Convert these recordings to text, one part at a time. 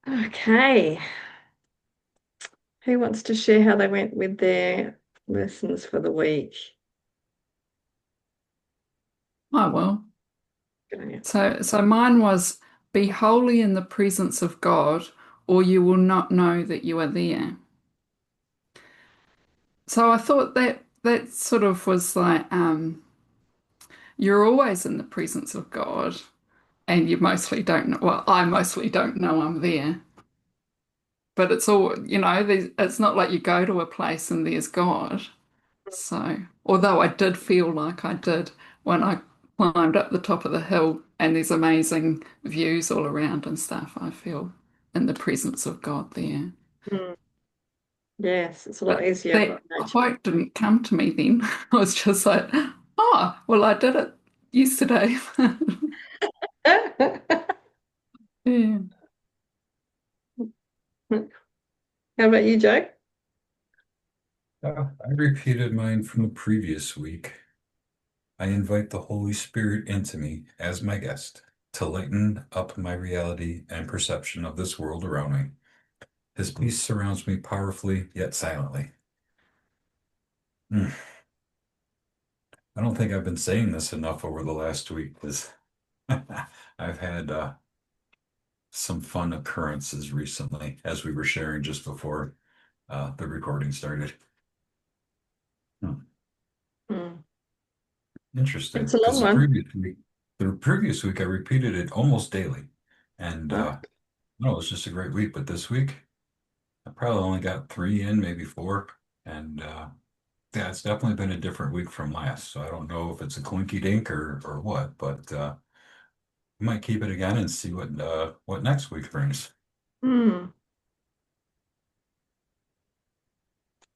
Okay. Who wants to share how they went with their lessons for the week? Oh, well. Good on you. So mine was be holy in the presence of God, or you will not know that you are there. So I thought that sort of was like you're always in the presence of God, and you mostly don't know. Well, I mostly don't know I'm there, but it's all it's not like you go to a place and there's God. So although I did feel like I did when I climbed up the top of the hill and there's amazing views all around and stuff, I feel in the presence of God there. Mm, yes, it's a lot But easier with that nature. quote didn't come to me then. I was just like, oh, well, I did it yesterday. Yeah. How about you, Joe? I repeated mine from the previous week. I invite the Holy Spirit into me as my guest to lighten up my reality and perception of this world around me. His peace surrounds me powerfully yet silently. Hmm. I don't think I've been saying this enough over the last week because I've had some fun occurrences recently, as we were sharing just before the recording started. Hmm. Mm. Interesting, It's a long because one. the previous week I repeated it almost daily, and Huh? no, it was just a great week. But this week I probably only got three in, maybe four, and yeah, it's definitely been a different week from last. So I don't know if it's a clinky dink or what, but we might keep it again and see what next week brings. Hmm.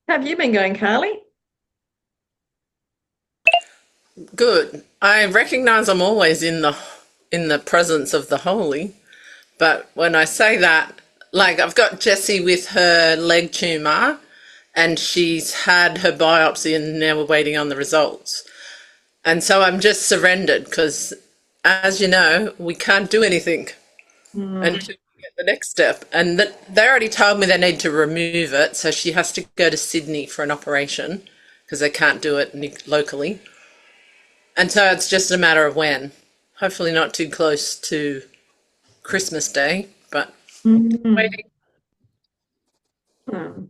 How have you been going, Carly? Good. I recognize I'm always in the presence of the holy, but when I say that, like I've got Jessie with her leg tumor and she's had her biopsy and now we're waiting on the results. And so I'm just surrendered because as you know, we can't do anything Mm. until we get the next step. And they already told me they need to remove it, so she has to go to Sydney for an operation because they can't do it locally. And so it's just a matter of when. Hopefully not too close to Christmas Day, but Mm. waiting. Oh,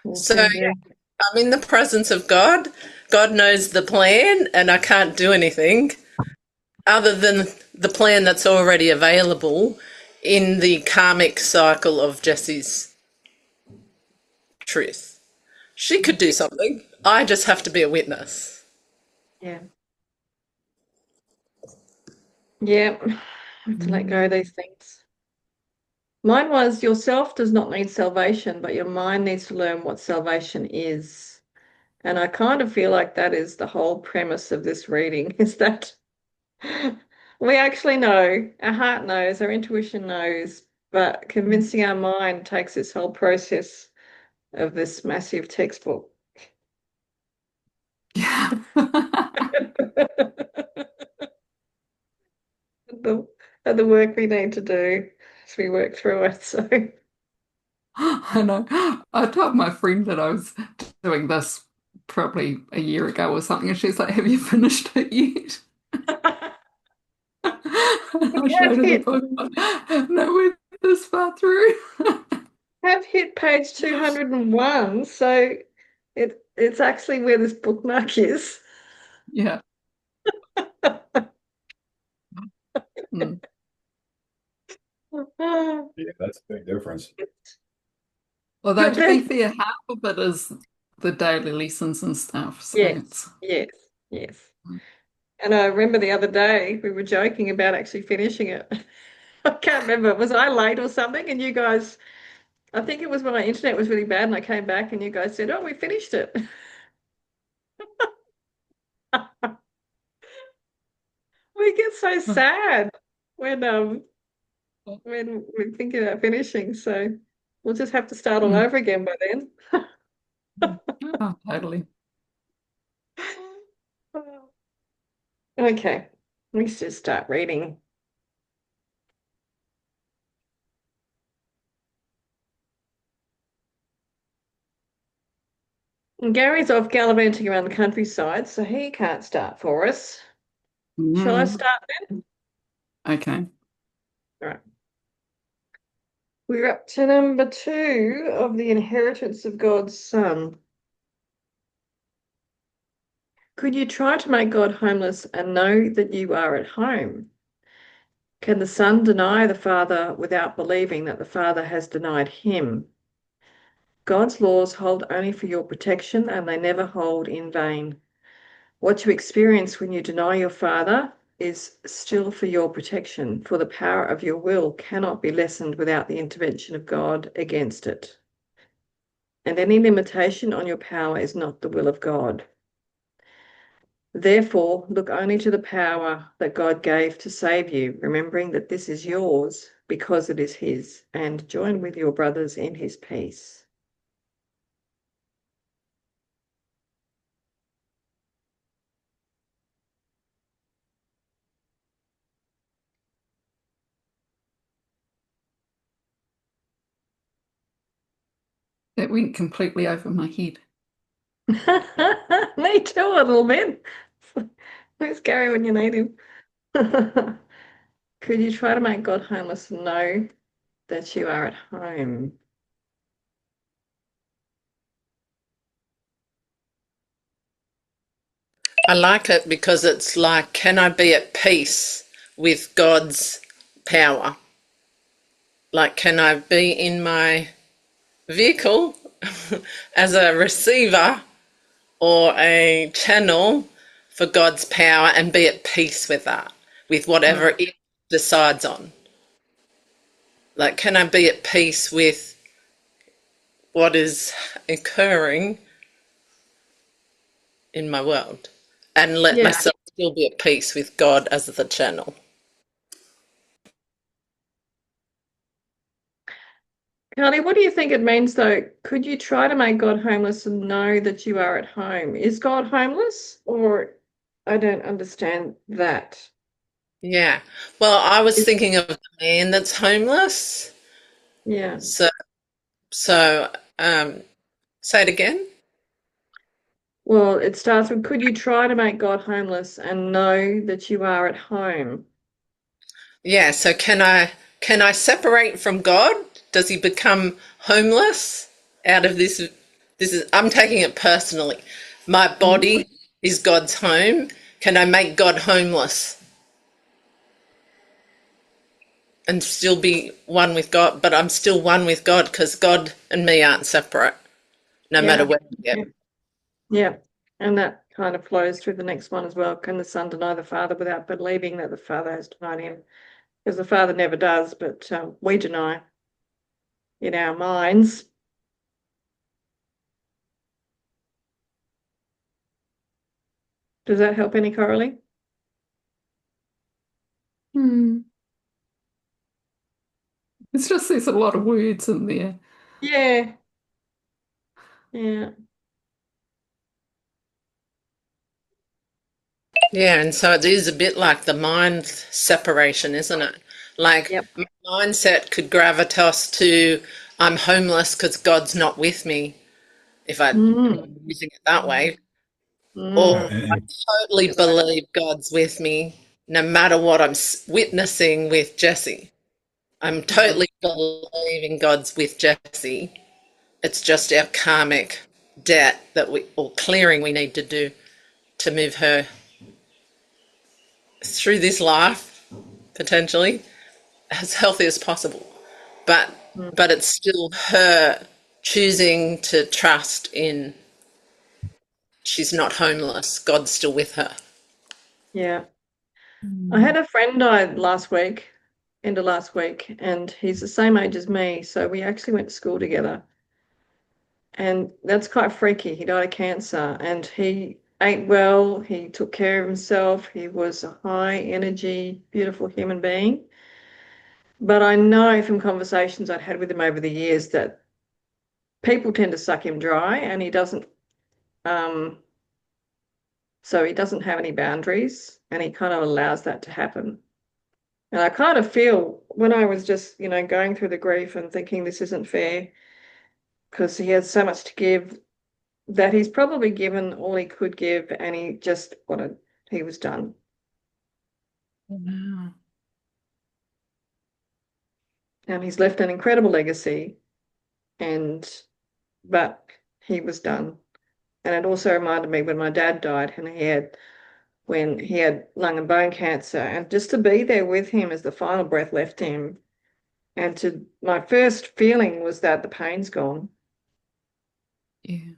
poor So thing, yeah, yeah. I'm in the presence of God. God knows the plan, and I can't do anything other than the plan that's already available in the karmic cycle of Jessie's truth. She could do something. I just have to be a witness. Yeah. Yeah. Have to let go of these things. Mine was yourself does not need salvation, but your mind needs to learn what salvation is. And I kind of feel like that is the whole premise of this reading is that we actually know, our heart knows, our intuition knows, but convincing our mind takes this whole process of this massive textbook. Yeah. The, the work we need to do as we work through it. So, I know. I told my friend that I was doing this probably a year ago or something, and she's like, have you finished it yet? And I we showed her the book. No, we're this far through. have hit page 201, so it's actually where this bookmark is. Yeah. Mm. Yeah, that's a big difference. Although But to be then, fair, half of it is the daily lessons and stuff. So yes, it's yes, yes. And I remember the other day we were joking about actually finishing it. I can't remember. Was I late or something? And you guys, I think it was when my internet was really bad and I came back and you guys said, "Oh, we finished it." We get so sad when we're thinking about finishing. So we'll just have to start all mm. over again by then. Oh, totally. Okay, let's just start reading. And Gary's off gallivanting around the countryside, so he can't start for us. Shall I start then? Okay. All right. We're up to number 2 of the inheritance of God's Son. Could you try to make God homeless and know that you are at home? Can the Son deny the Father without believing that the Father has denied him? God's laws hold only for your protection and they never hold in vain. What you experience when you deny your Father is still for your protection, for the power of your will cannot be lessened without the intervention of God against it. And any limitation on your power is not the will of God. Therefore, look only to the power that God gave to save you, remembering that this is yours because it is his, and join with your brothers in his peace. That went completely over my head. Me too, a little bit. Where's Gary when you need him? Could you try to make God homeless and know that you are at home? I like it because it's like, can I be at peace with God's power? Like, can I be in my vehicle as a receiver or a channel for God's power and be at peace with that, with whatever it decides on? Like, can I be at peace with what is occurring in my world and let Yeah. myself still be at peace with God as the channel? Carly, what do you think it means though? Could you try to make God homeless and know that you are at home? Is God homeless? Or I don't understand that. Yeah. Well, I was thinking of the man that's homeless. Yeah. So, say it again. Well, it starts with, could you try to make God homeless and know that you are at home? Yeah. So, can I separate from God? Does he become homeless out of this? This is, I'm taking it personally. My body is God's home. Can I make God homeless and still be one with God? But I'm still one with God because God and me aren't separate, no matter where we get. Yeah. Yeah. And that kind of flows through the next one as well. Can the Son deny the Father without believing that the Father has denied him? Because the Father never does, but we deny in our minds. Does that help any, Coralie? It's just there's a lot of words in there. Yeah. Yeah. Yeah, and so it is a bit like the mind separation, isn't it? Like Yep. my mindset could gravitas to I'm homeless because God's not with me, if I'm Mm. using it that way, Yeah, or Mm. I totally believe God's with me no matter what I'm witnessing with Jesse. I'm totally believing God's with Jesse. It's just our karmic debt or clearing we need to do to move her through this life, potentially as healthy as possible. But Mm. but it's still her choosing to trust in she's not homeless. God's still with her. Yeah. I had a friend died last week, end of last week, and he's the same age as me. So we actually went to school together. And that's quite freaky. He died of cancer and he ate well. He took care of himself. He was a high energy, beautiful human being. But I know from conversations I'd had with him over the years that people tend to suck him dry and um, he doesn't have any boundaries and he kind of allows that to happen. And I kind of feel when I was just, going through the grief and thinking this isn't fair because he has so much to give that he's probably given all he could give, and he was done. Wow. And he's left an incredible legacy, but he was done. And it also reminded me when my dad died, and when he had lung and bone cancer, and just to be there with him as the final breath left him, and my first feeling was that the pain's gone. Yeah.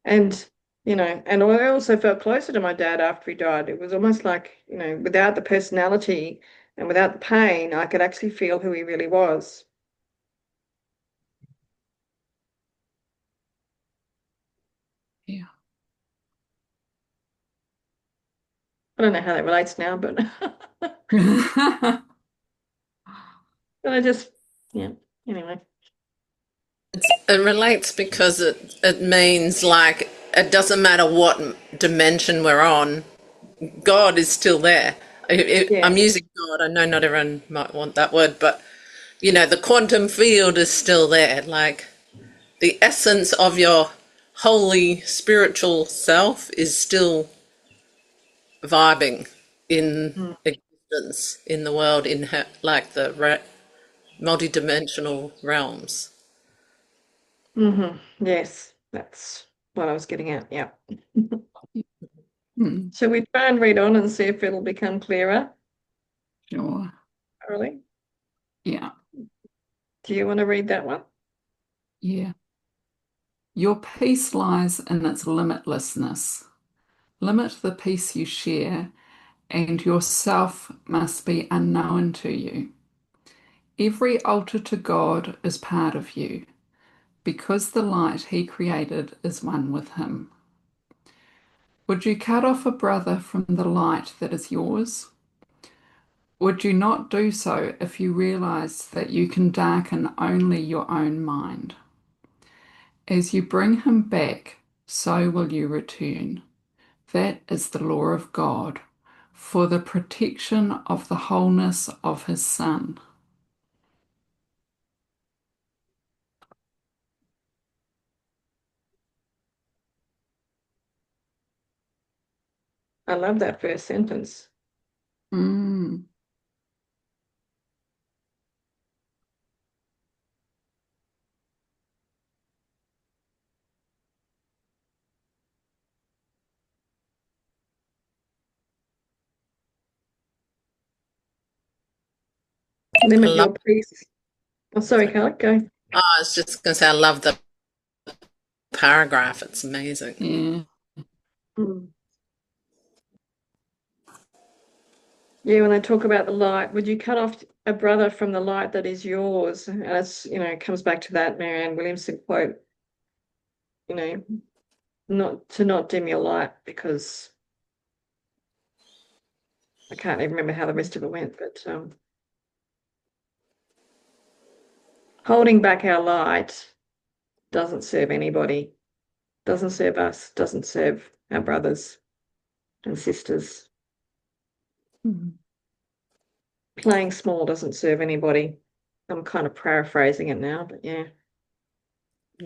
And, and I also felt closer to my dad after he died. It was almost like, without the personality and without the pain, I could actually feel who he really was. Yeah. I don't know how that relates now, but but anyway. It relates because it means like it doesn't matter what dimension we're on, God is still there. Yeah. I'm using God. I know not everyone might want that word, but the quantum field is still there. Like the essence of your holy spiritual self is still vibing in existence in the world, in like the multi-dimensional realms. Yes, that's what I was getting at. Yeah. Hmm. Shall we try and read on and see if it'll become clearer, Sure. Caroline? Yeah. Do you want to read that one? Yeah. Your peace lies in its limitlessness. Limit the peace you share, and yourself must be unknown to you. Every altar to God is part of you, because the light He created is one with Him. Would you cut off a brother from the light that is yours? Would you not do so if you realized that you can darken only your own mind? As you bring him back, so will you return. That is the law of God for the protection of the wholeness of His Son. I love that first sentence. Mm. Limit love, your peace. Oh, sorry, Carla, go. I was just going to say, I love the paragraph. It's amazing. Yeah. Mm. Yeah, when they talk about the light, would you cut off a brother from the light that is yours? And it comes back to that Marianne Williamson quote, not dim your light, because I can't even remember how the rest of it went, but holding back our light doesn't serve anybody, doesn't serve us, doesn't serve our brothers and sisters. Mm. Playing small doesn't serve anybody. I'm kind of paraphrasing it now, but yeah.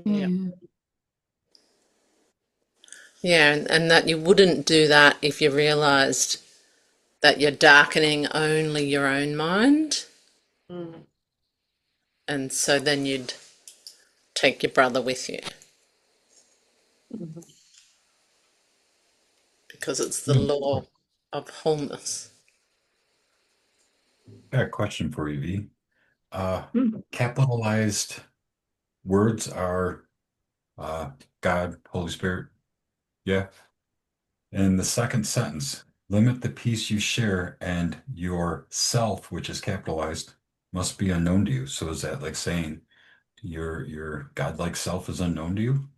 Yeah. Yeah, and that you wouldn't do that if you realized that you're darkening only your own mind. Mm. And so then you'd take your brother with you Mhm. because it's the law of wholeness. I got a question for you, V. Mm. Capitalized words are God, Holy Spirit. Yeah. In the second sentence, limit the peace you share, and your self, which is capitalized, must be unknown to you. So is that like saying your godlike self is unknown to you?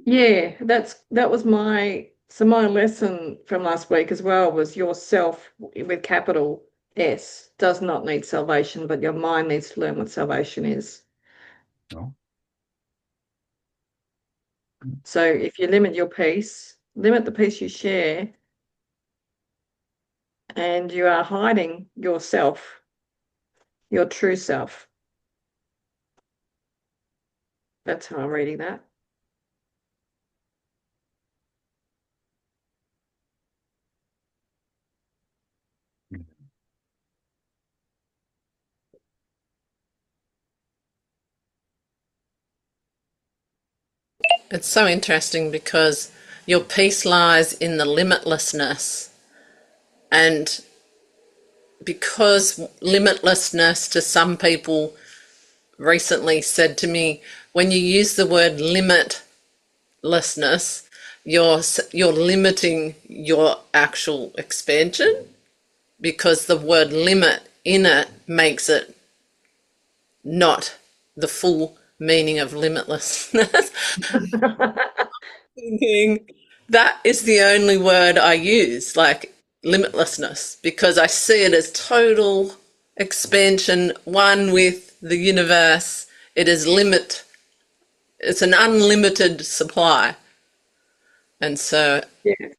Yeah, that was my lesson from last week as well, was yourself with capital S does not need salvation, but your mind needs to learn what salvation is. No. So if you limit the peace you share, and you are hiding yourself, your true self. That's how I'm reading that. It's so interesting because your peace lies in the limitlessness. And because limitlessness to some people recently said to me, when you use the word limitlessness, you're limiting your actual expansion, because the word limit in it makes it not the full meaning of limitlessness. Thinking that is the only word I use, like limitlessness, because I see it as total expansion, one with the universe. It is it's an unlimited supply. And so Yeah.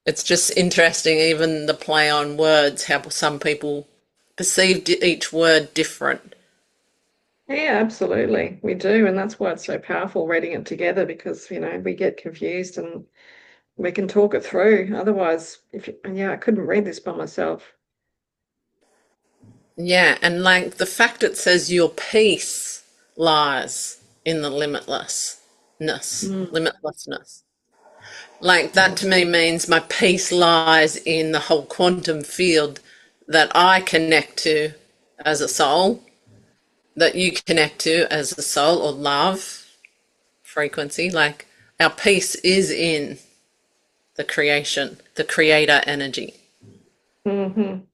it's just interesting, even the play on words, how some people perceived each word different. Yeah, absolutely. We do. And that's why it's so powerful reading it together, because, we get confused and we can talk it through. Otherwise, I couldn't read this by myself. Yeah, and like the fact it says your peace lies in the limitlessness. Like that to me means my peace lies in the whole quantum field that I connect to as a soul, that you connect to as a soul, or love frequency. Like our peace is in the creation, the creator energy. Mm-hmm.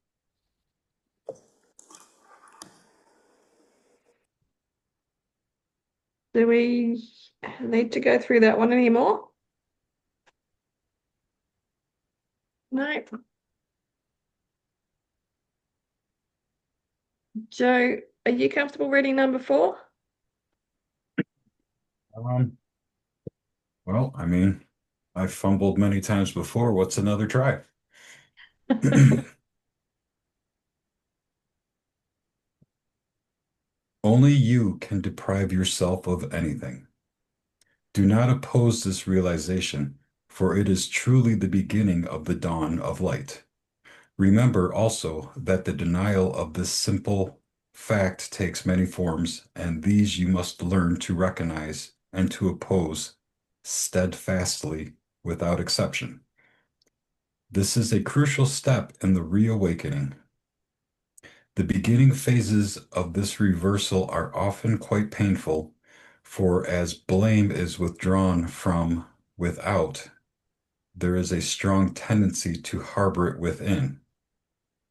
Do we need to go through that one anymore? No. Joe, are you comfortable reading number 4? Well, I mean, I've fumbled many times before. What's another try? Only you can deprive yourself of anything. Do not oppose this realization, for it is truly the beginning of the dawn of light. Remember also that the denial of this simple fact takes many forms, and these you must learn to recognize and to oppose steadfastly without exception. This is a crucial step in the reawakening. The beginning phases of this reversal are often quite painful, for as blame is withdrawn from without, there is a strong tendency to harbor it within.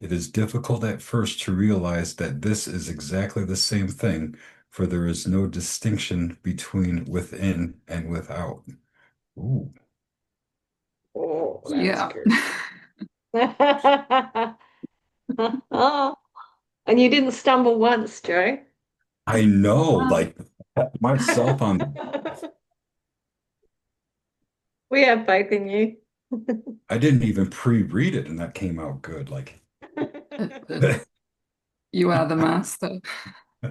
It is difficult at first to realize that this is exactly the same thing, for there is no distinction between within and without. Ooh. Oh, that's Yeah. good. And you didn't stumble once, Joe. I know, like myself on, We have faith in you. I didn't even pre-read it and that came out good. Like, You are the master.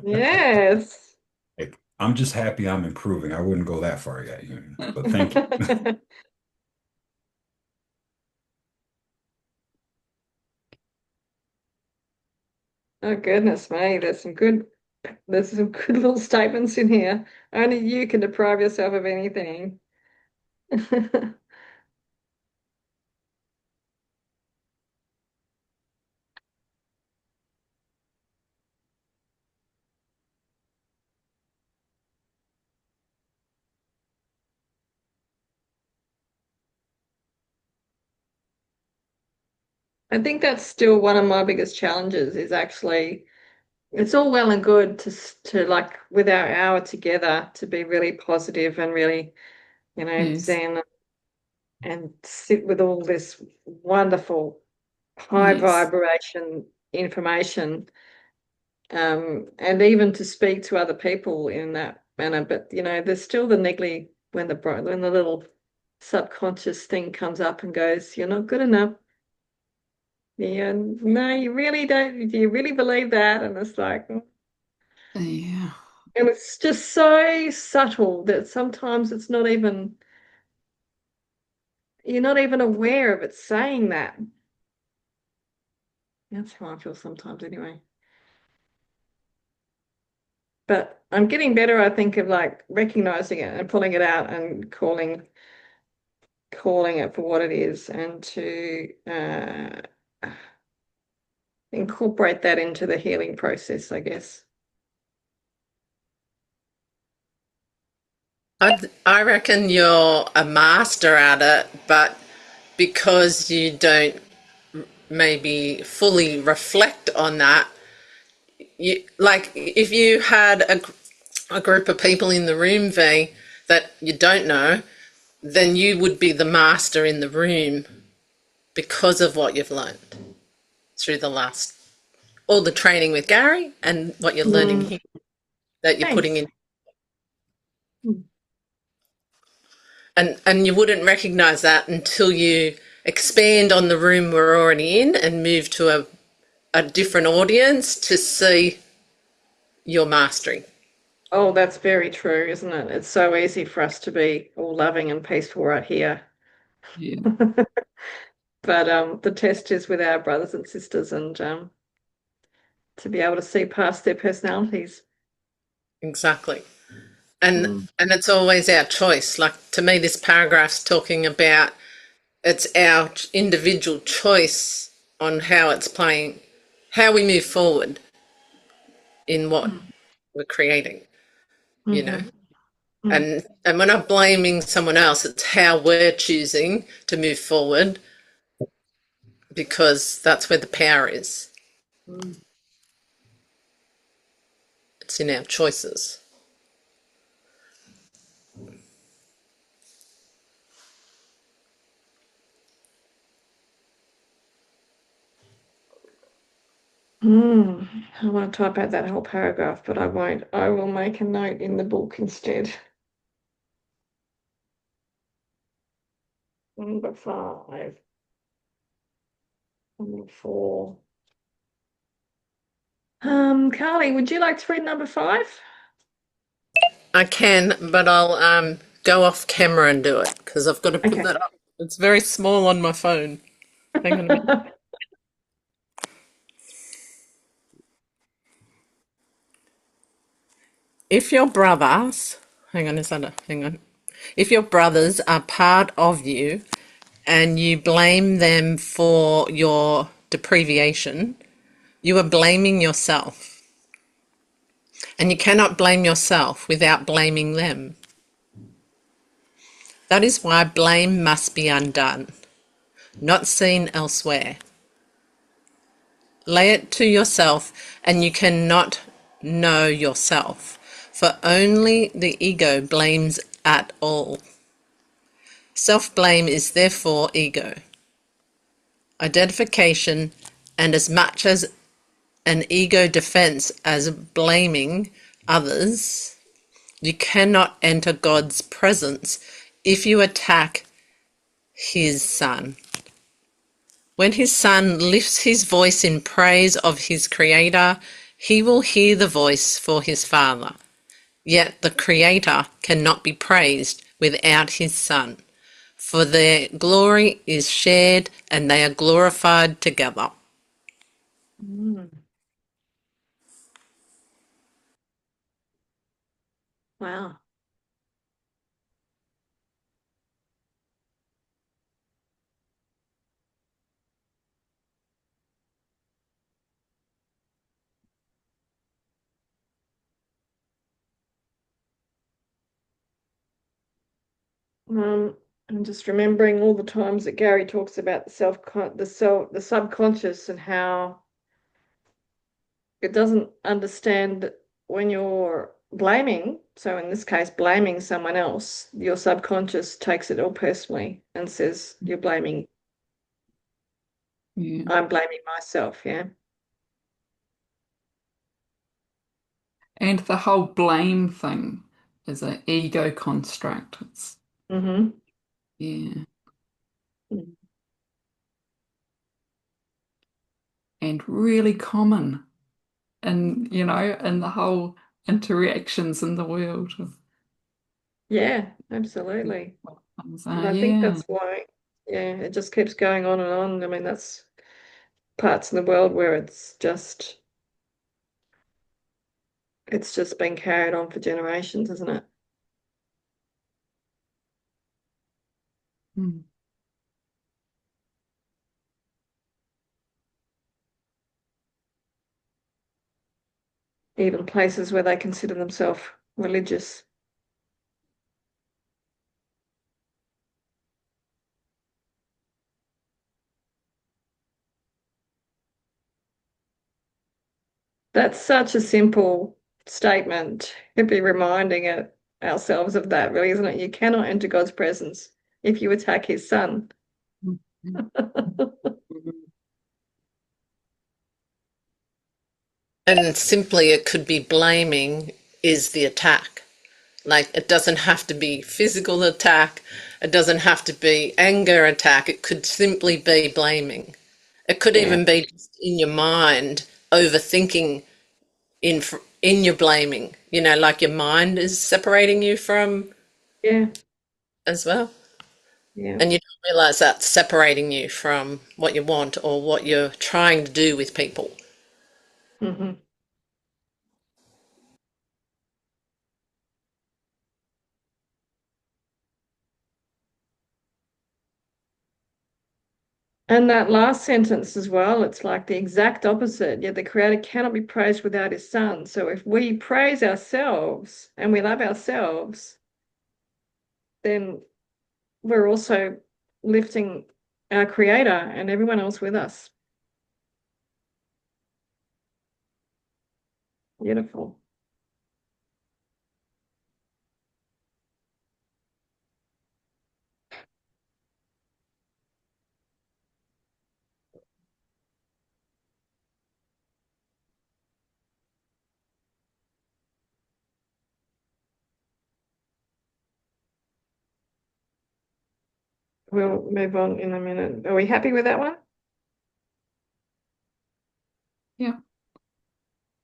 Yes. I'm just happy I'm improving. I wouldn't go that far yet, but thank you. Oh goodness me, there's some good little statements in here. Only you can deprive yourself of anything. I think that's still one of my biggest challenges is actually it's all well and good to like with our hour together to be really positive and really, Yes. zen and sit with all this wonderful high Yes. vibration information, and even to speak to other people in that manner. But there's still the niggly when the little subconscious thing comes up and goes, "You're not good enough." Yeah, no, you really don't. Do you really believe that? And it's like, Yeah. and it's just so subtle that sometimes it's not even, you're not even aware of it saying that. That's how I feel sometimes anyway. But I'm getting better, I think, of like recognizing it and pulling it out and calling it for what it is, and to incorporate that into the healing process, I guess. I reckon you're a master at it, but because you don't maybe fully reflect on that, you like if you had a group of people in the room, V, that you don't know, then you would be the master in the room because of what you've learned through all the training with Gary and what you're learning Mm, here that you're putting thanks. in. Mm. And you wouldn't recognize that until you expand on the room we're already in and move to a different audience to see your mastery. Oh, that's very true, isn't it? It's so easy for us to be all loving and peaceful right here. Yeah. But the test is with our brothers and sisters, and to be able to see past their personalities. Exactly. And Mm. and it's always our choice. Like to me, this paragraph's talking about it's our individual choice on how it's playing, how we move forward in what we're creating, you know. Mhm. Mm. And we're not blaming someone else, it's how we're choosing to move forward because that's where the power is. Mm. It's in our choices. I want to type out that whole paragraph, but I won't. I will make a note in the book instead. Number 5. Number 4. Carly, would you like to read number 5? I can, but I'll go off camera and do it because I've got to put Okay. that up. It's very small on my phone. Hang on a minute. If your brothers, hang on. If your brothers are part of you and you blame them for your deprivation, you are blaming yourself. And you cannot blame yourself without blaming them. That is why blame must be undone, not seen elsewhere. Lay it to yourself, and you cannot know yourself, for only the ego blames at all. Self-blame is therefore ego. Identification, and as much as an ego defense as blaming others, you cannot enter God's presence if you attack his Son. When his Son lifts his voice in praise of his Creator, he will hear the voice for his Father. Yet the Creator cannot be praised without his Son, for their glory is shared and they are glorified together. Mm. Wow. I'm just remembering all the times that Gary talks about the subconscious, and how it doesn't understand when you're blaming. So in this case, blaming someone else, your subconscious takes it all personally and says, "You're blaming. Yeah. I'm blaming myself." Yeah. And the whole blame thing is an ego construct. It's, Mm-hmm. yeah. and really common in, you know, in the whole interactions in the world. Yeah, absolutely. So, And I think that's why, yeah, it just keeps going on and on. I mean, that's parts of the world where it's just been carried on for generations, isn't it? mm, Even places where they consider themselves religious. That's such a simple statement. Could be reminding ourselves of that, really, isn't it? You cannot enter God's presence if you attack his son. mm, And simply, it could be blaming is the attack. Like, it doesn't have to be physical attack. It doesn't have to be anger attack. It could simply be blaming. It could Yeah, even be just in your mind, overthinking in your blaming. You know, like your mind is separating you from yeah, as well. yeah. And you don't realize that's separating you from what you want or what you're trying to do with people. hmm And that last sentence as well, it's like the exact opposite. Yet the Creator cannot be praised without his Son. So if we praise ourselves and we love ourselves, then we're also lifting our Creator and everyone else with us. Beautiful. We'll move on in a minute. Are we happy with that one? yeah.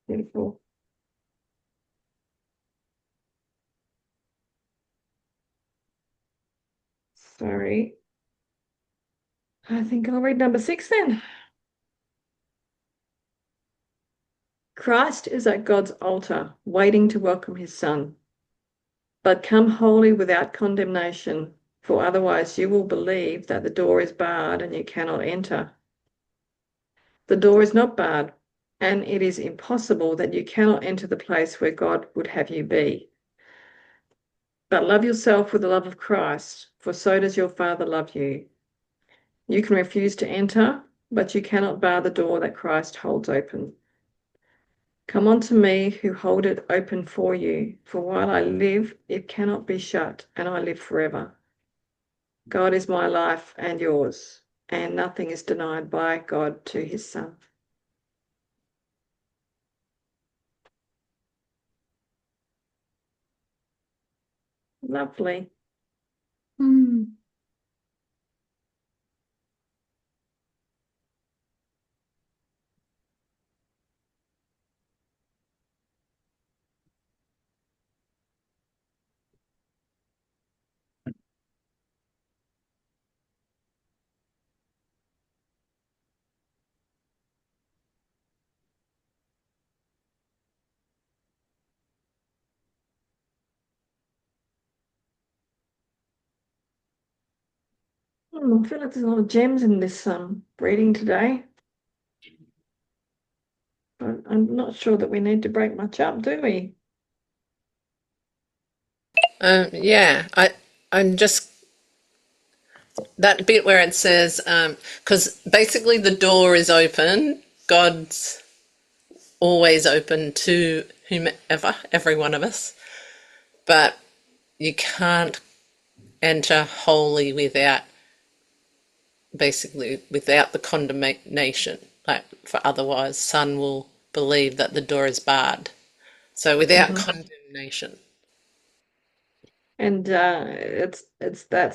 Beautiful. Sorry. I think I'll read number 6 then. Christ is at God's altar, waiting to welcome his Son. But come wholly without condemnation, for otherwise you will believe that the door is barred and you cannot enter. The door is not barred, and it is impossible that you cannot enter the place where God would have you be. But love yourself with the love of Christ, for so does your Father love you. You can refuse to enter, but you cannot bar the door that Christ holds open. Come unto me who hold it open for you, for while I live, it cannot be shut, and I live forever. God is my life and yours, and nothing is denied by God to his Son. Lovely. Mm. I feel like there's a lot of gems in this reading today, but I'm not sure that we need to break much up, do we? Yeah, I'm just that bit where it says, because basically the door is open. God's always open to whomever, every one of us, but you can't enter wholly without without the condemnation. Like, for otherwise, Son will believe that the door is barred. So without condemnation. And that's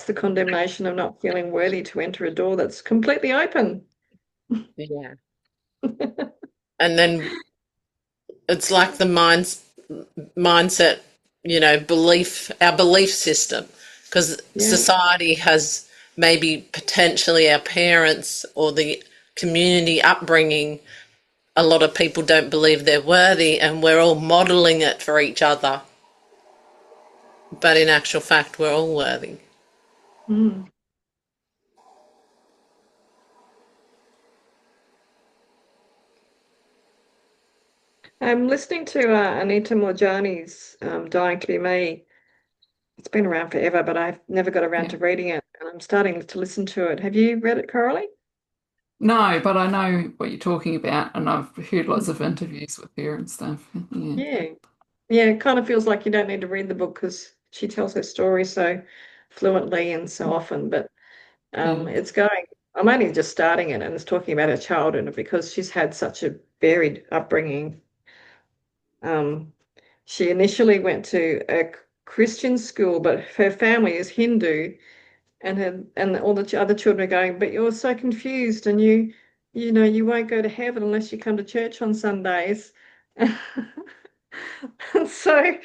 the condemnation of not feeling worthy to enter a door that's completely open. Yeah. And then it's like the mindset, belief, our belief system, because Yeah. society has maybe potentially our parents or the community upbringing. A lot of people don't believe they're worthy, and we're all modeling it for each other. But in actual fact, we're all worthy. Mm. I'm listening to Anita Morjani's Dying to Be Me. It's been around forever, but I've never got around Yeah. to reading it, and I'm starting to listen to it. Have you read it, Coralie? No, but I know what you're talking about, and I've heard lots of interviews with her and stuff. Yeah. Yeah. Yeah, it kind of feels like you don't need to read the book because she tells her story so fluently and so often, but Yeah. it's going. I'm only just starting it, and it's talking about her childhood because she's had such a varied upbringing. Um, she initially went to a Christian school, but her family is Hindu, and all the other children are going, but you're so confused, and you won't go to heaven unless you come to church on Sundays. And so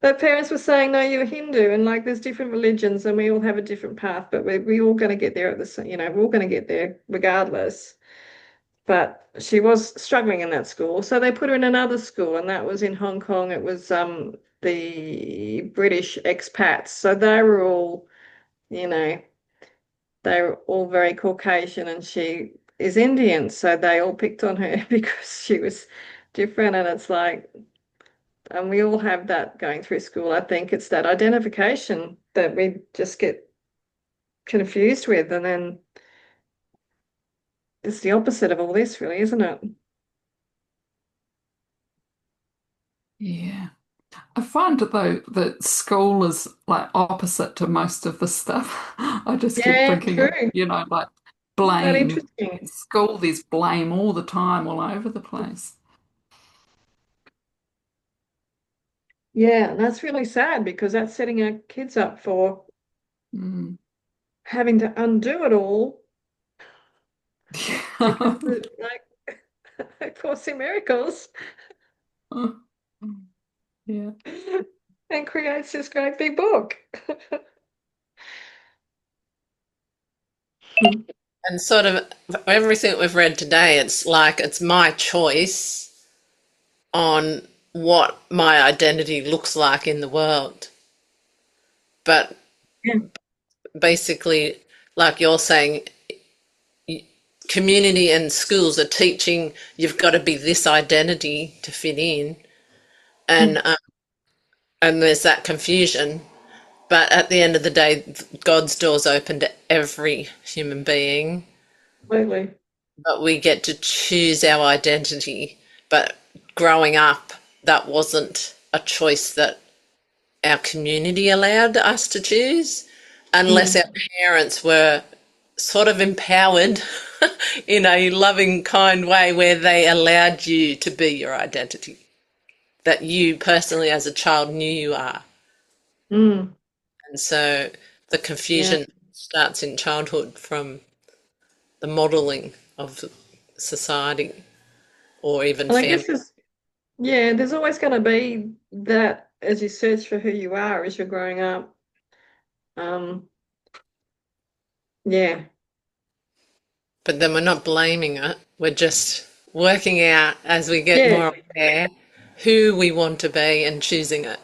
their parents were saying, no, you're Hindu, and like there's different religions, and we all have a different path, but we all going to get there at the same, we're all going to get there regardless. But she was struggling in that school, so they put her in another school, and that was in Hong Kong. It was the British expats, so you know, they were all very Caucasian, and she is Indian, so they all picked on her because she was different, and it's like. And we all have that going through school. I think it's that identification that we just get confused with. And then it's the opposite of all this, really, isn't it? Yeah. I find though that school is like opposite to most of the stuff. I just keep Yeah, thinking of, true. like Isn't that blame. interesting? In school, there's blame all the time, all over the place. Yeah, and that's really sad because that's setting our kids up for Mm. having to undo it all because, like, of Course in Miracles, Yeah. and creates this great big book. And sort of everything we've read today, it's like it's my choice on what my identity looks like in the world. But Yeah. basically, like you're saying, community and schools are teaching you've got to be this identity to fit in, and there's that confusion. But at the end of the day, God's door's open to every human being, Absolutely. but we get to choose our identity. But growing up, that wasn't a choice that our community allowed us to choose, unless Mm. our parents were sort of empowered in a loving, kind way where they allowed you to be your identity that you personally as a child knew you are. Mm. And so the Yeah. confusion starts in childhood from the modeling of society or even And I guess family. there's always going to be that as you search for who you are as you're growing up. Um, yeah, But then we're not blaming it. We're just working out as we get yeah, more aware who we want to be and choosing it.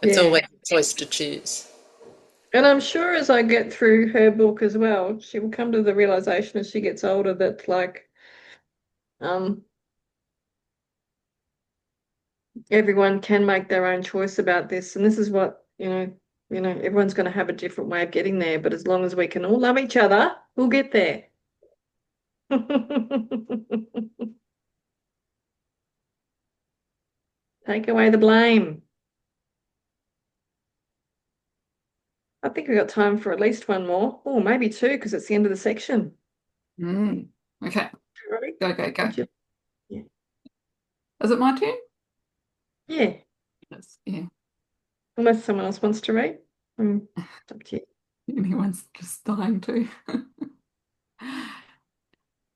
It's yeah. always a choice to choose. And I'm sure as I get through her book as well, she will come to the realization as she gets older that like um, everyone can make their own choice about this, and this is what everyone's going to have a different way of getting there. But as long as we can all love each other, we'll get there. Take away the blame. I think we've got time for at least one more, or maybe two, because it's the end of the section. Mm. Okay. Ready? Go. Yeah. Is it my turn? Yeah. Yes. Yeah. Unless someone else wants to read. It's up to you. Anyone's just dying to.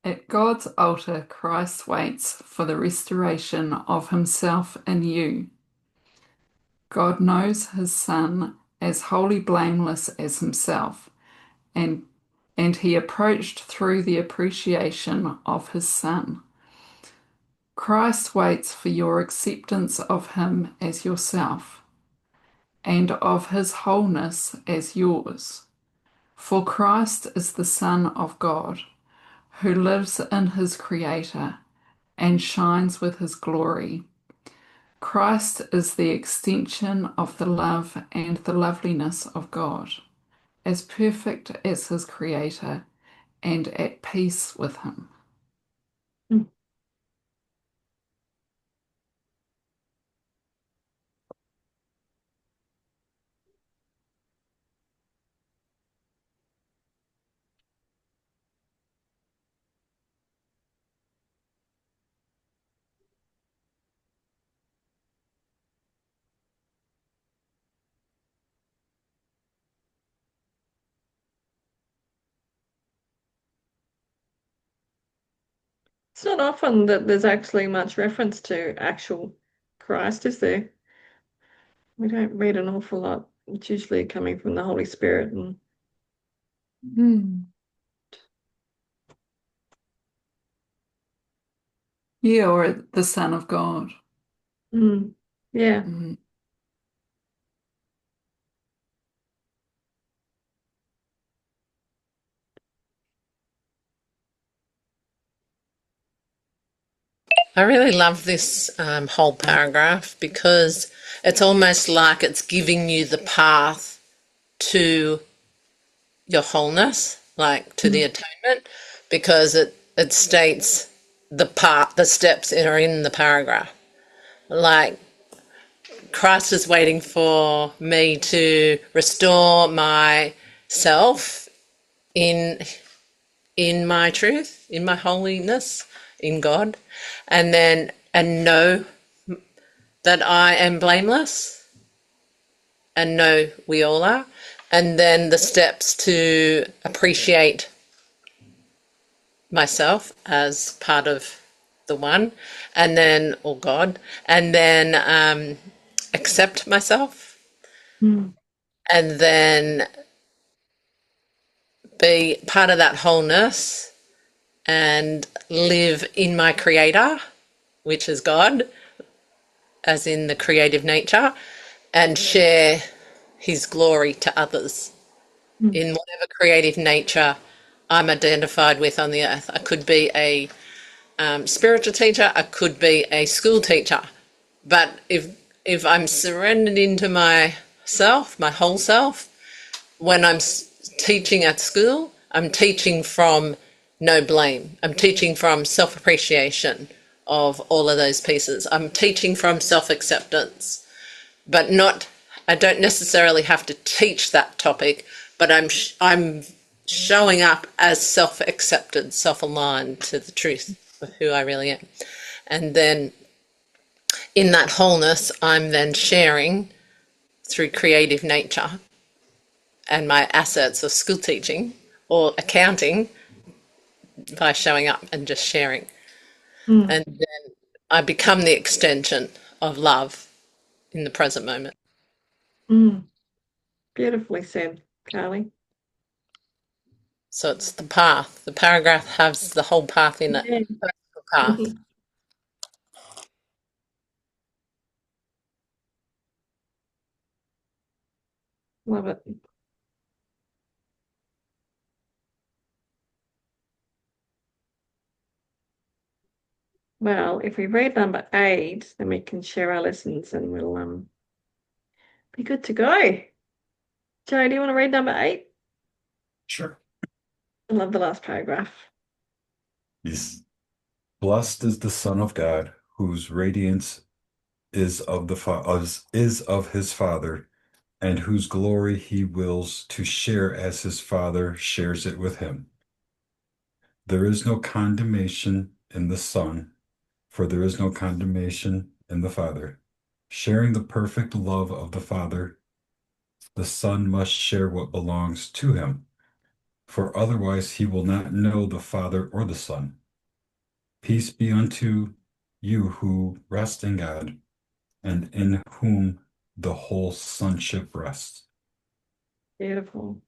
At God's altar, Christ waits for the restoration of himself in you. God knows his Son as wholly blameless as himself, and he approached through the appreciation of his Son. Christ waits for your acceptance of him as yourself, and of his wholeness as yours. For Christ is the Son of God, who lives in his Creator and shines with his glory. Christ is the extension of the love and the loveliness of God, as perfect as his Creator and at peace with him. Mm. It's not often that there's actually much reference to actual Christ, is there? We don't read an awful lot. It's usually coming from the Holy Spirit and Yeah, or the Son of God. yeah. Mm. I really love this whole paragraph because it's almost like it's giving you the path to your wholeness, like to the atonement, because it states the steps that are in the paragraph. Like Christ is waiting for me to restore myself in my truth, in my holiness, in God, and know that I am blameless, and know we all are, and then the steps to appreciate myself as part of the one, and then, or God, and then accept myself, and then be part of that wholeness and live in my creator, which is God, as in the creative nature, and share his glory to others in whatever creative nature I'm identified with on the earth. I could be a spiritual teacher, I could be a school teacher, but if I'm surrendered into myself, my whole self, when I'm teaching at school, I'm teaching from no blame. I'm teaching from self-appreciation of all of those pieces. I'm teaching from self-acceptance, but not, I don't necessarily have to teach that topic, but I'm showing up as self-accepted, self-aligned to the truth of who I really am. And then in that wholeness, I'm then sharing through creative nature and my assets of school teaching or accounting by showing up and just sharing. And then I become the extension of love in the present moment. Beautifully said, Carly. So it's the path. The paragraph has the whole path in it. Yeah. The path. Love it. Well, if we read number 8, then we can share our lessons and we'll be good to go. Joe, do you want to read number 8? Sure. I love the last paragraph. Yes. Blessed is the Son of God, whose radiance is of his Father, and whose glory he wills to share as his Father shares it with him. There is no condemnation in the Son, for there is no condemnation in the Father. Sharing the perfect love of the Father, the Son must share what belongs to him. for otherwise he will not know the Father or the Son. Peace be unto you who rest in God, and in whom the whole sonship rests. Beautiful.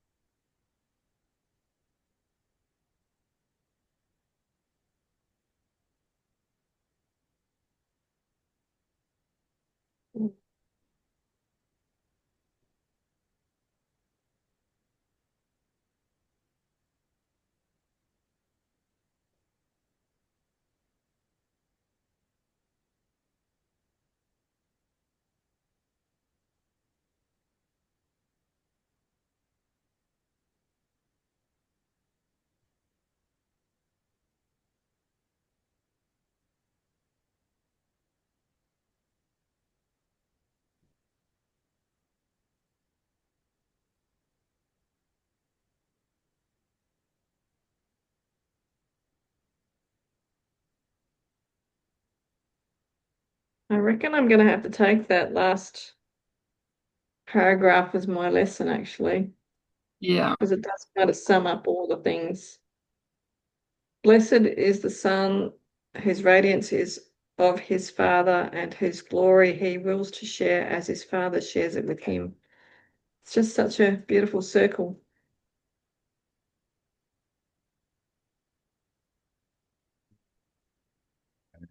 I reckon I'm going to have to take that last paragraph as my lesson, actually, Yeah. because it does kind of sum up all the things. Blessed is the Son, whose radiance is of his Father, and whose glory he wills to share as his Father shares it with him. It's just such a beautiful circle.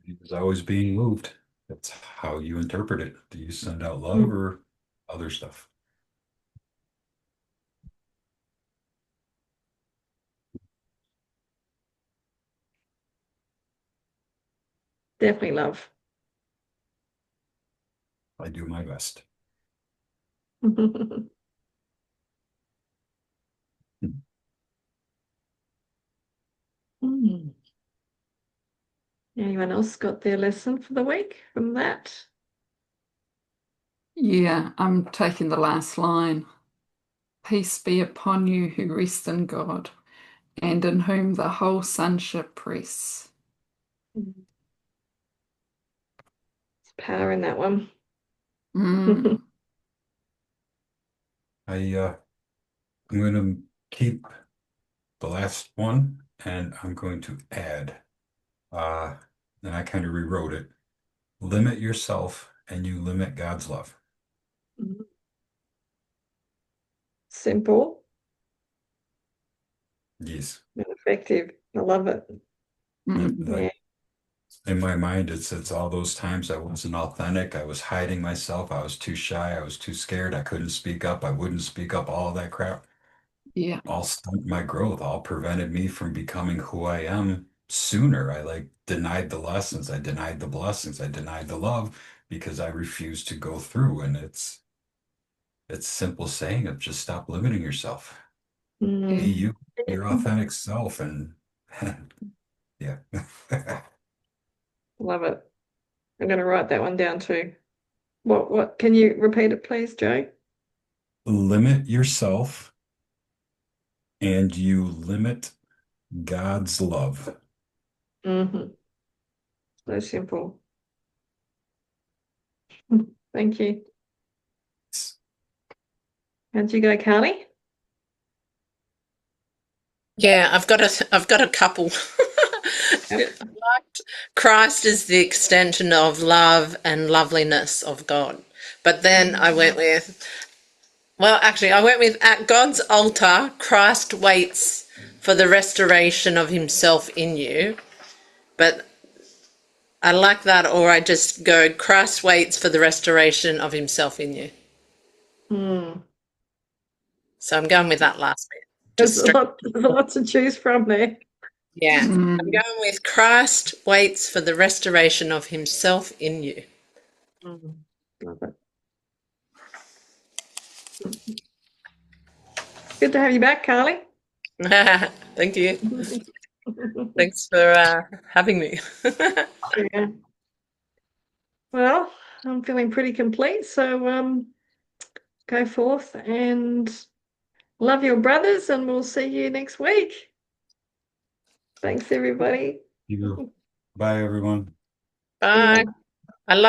He was always being moved. That's how you interpret it. Do you send out love or other stuff? Definitely love. I do my best. Hmm. Anyone else got their lesson for the week from that? Yeah, I'm taking the last line. Peace be upon you who rest in God, and in whom the whole sonship rests. There's power in that one. Mm. I'm going to keep the last one and I'm going to add, and I kind of rewrote it. Limit yourself and you limit God's love. Simple Yes. and effective. I love it. Mm. Yeah. In my mind, it's all those times I wasn't authentic. I was hiding myself. I was too shy. I was too scared. I couldn't speak up. I wouldn't speak up. All of that crap Yeah. all stunted my growth, all prevented me from becoming who I am sooner. I like denied the lessons. I denied the blessings. I denied the love because I refused to go through. And it's simple saying of just stop limiting yourself. Be Mm. you, your authentic self, and yeah. Love it. I'm going to write that one down too. What can you repeat it, please, Joe? Limit yourself and you limit God's love. Mm-hmm. So simple. Thank you. How'd you go, Carly? Yeah, I've got a couple. I liked Christ is the extension of love and loveliness of God. But then I went with, well, actually, I went with at God's altar, Christ waits for the restoration of himself in you. But I like that, or I just go, Christ waits for the restoration of himself in you. Mm. So I'm going with that last bit. There's a lot to choose from there. Yeah. Mm. I'm going with Christ waits for the restoration of himself in you. Love it. Good to have you back, Carly. Thank you. Thanks for having me. Yeah. Well, I'm feeling pretty complete, so go forth and love your brothers, and we'll see you next week. Thanks, everybody. Bye, everyone. Bye. I love